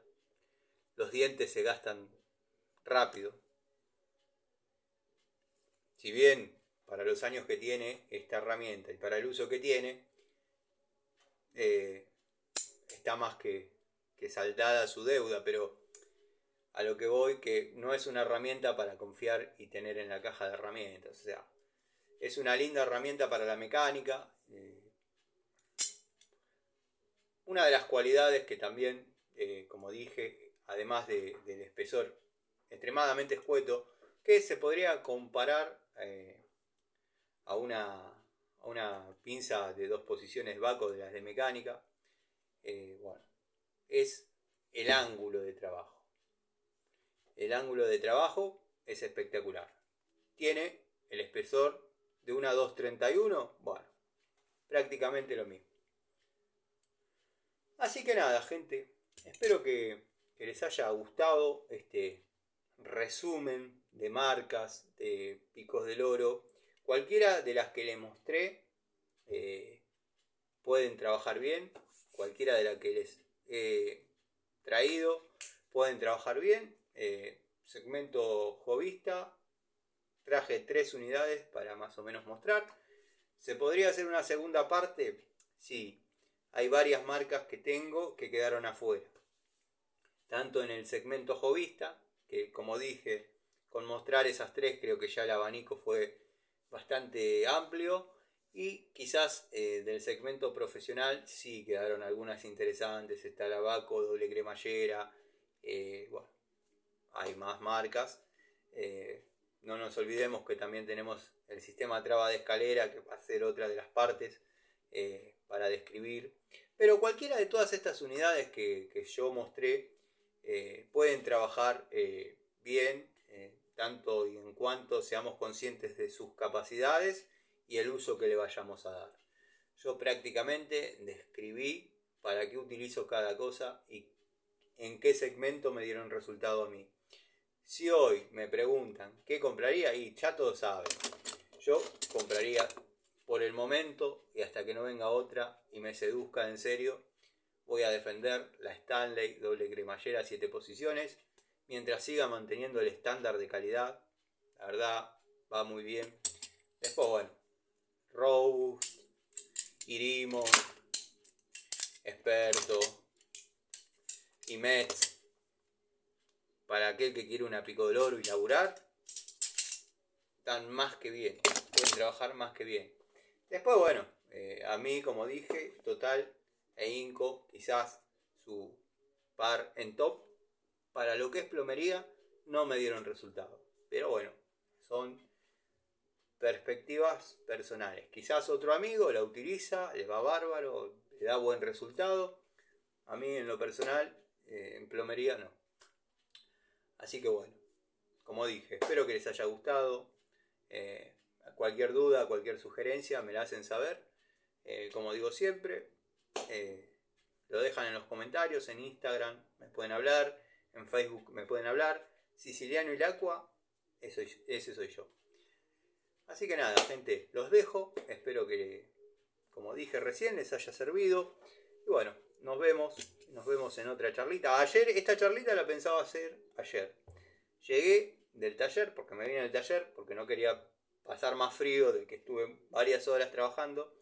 los dientes se gastan rápido. Si bien para los años que tiene esta herramienta y para el uso que tiene, está más que saldada su deuda, pero a lo que voy, que no es una herramienta para confiar y tener en la caja de herramientas. O sea, es una linda herramienta para la mecánica. Una de las cualidades que también, como dije, además del espesor extremadamente escueto, que se podría comparar a una pinza de 2 posiciones Baco de las de mecánica, bueno, es el ángulo de trabajo. El ángulo de trabajo es espectacular. Tiene el espesor de una 231, bueno, prácticamente lo mismo. Así que nada, gente, espero que les haya gustado este resumen de marcas de Picos del Oro. Cualquiera de las que les mostré pueden trabajar bien. Cualquiera de las que les he traído pueden trabajar bien. Segmento jovista, traje 3 unidades para más o menos mostrar. ¿Se podría hacer una segunda parte? Sí, hay varias marcas que tengo que quedaron afuera. Tanto en el segmento jovista, que como dije, con mostrar esas 3 creo que ya el abanico fue bastante amplio. Y quizás del segmento profesional sí quedaron algunas interesantes. Está la Baco, doble cremallera. Bueno, hay más marcas. No nos olvidemos que también tenemos el sistema traba de escalera, que va a ser otra de las partes para describir. Pero cualquiera de todas estas unidades que yo mostré pueden trabajar bien, tanto y en cuanto seamos conscientes de sus capacidades y el uso que le vayamos a dar. Yo prácticamente describí para qué utilizo cada cosa y en qué segmento me dieron resultado a mí. Si hoy me preguntan qué compraría, y ya todos saben, yo compraría por el momento y hasta que no venga otra y me seduzca en serio, voy a defender la Stanley doble cremallera 7 posiciones mientras siga manteniendo el estándar de calidad. La verdad va muy bien. Después, bueno, Robust, Irimo, Experto y Metz, para aquel que quiere una pico de oro y laburar, están más que bien, pueden trabajar más que bien. Después, bueno, a mí, como dije, Total e Inco, quizás su par en top, para lo que es plomería, no me dieron resultado. Pero bueno, son perspectivas personales. Quizás otro amigo la utiliza, le va bárbaro, le da buen resultado. A mí, en lo personal, en plomería no. Así que bueno, como dije, espero que les haya gustado. Cualquier duda, cualquier sugerencia me la hacen saber. Como digo siempre, lo dejan en los comentarios, en Instagram me pueden hablar, en Facebook me pueden hablar. Siciliano y Lacua, ese soy yo. Así que nada, gente, los dejo. Espero que, como dije recién, les haya servido. Y bueno, nos vemos en otra charlita. Esta charlita la pensaba hacer ayer. Llegué del taller, porque me vine del taller, porque no quería pasar más frío, de que estuve varias horas trabajando.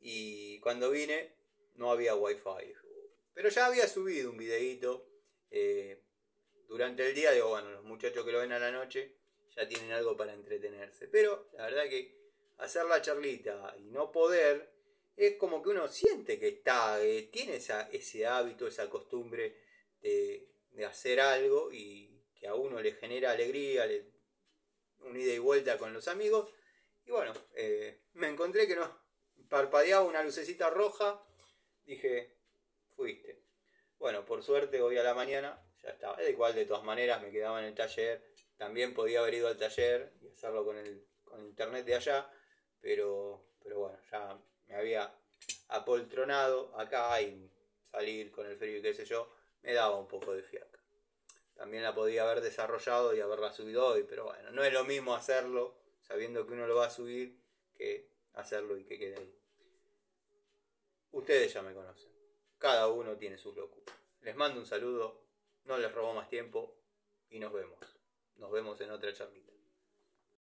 Y cuando vine no había wifi. Pero ya había subido un videíto durante el día. Digo, bueno, los muchachos que lo ven a la noche ya tienen algo para entretenerse. Pero la verdad que hacer la charlita y no poder, es como que uno siente que tiene ese hábito, esa costumbre de hacer algo y que a uno le genera alegría, un ida y vuelta con los amigos. Y bueno, me encontré que no parpadeaba una lucecita roja. Dije, fuiste. Bueno, por suerte hoy a la mañana ya estaba. De igual, de todas maneras, me quedaba en el taller. También podía haber ido al taller y hacerlo con internet de allá. Pero bueno, ya me había apoltronado acá y salir con el frío y qué sé yo, me daba un poco de fiaca. También la podía haber desarrollado y haberla subido hoy, pero bueno, no es lo mismo hacerlo sabiendo que uno lo va a subir que hacerlo y que quede ahí. Ustedes ya me conocen. Cada uno tiene su locura. Les mando un saludo, no les robo más tiempo y nos vemos. Nos vemos en otra charlita.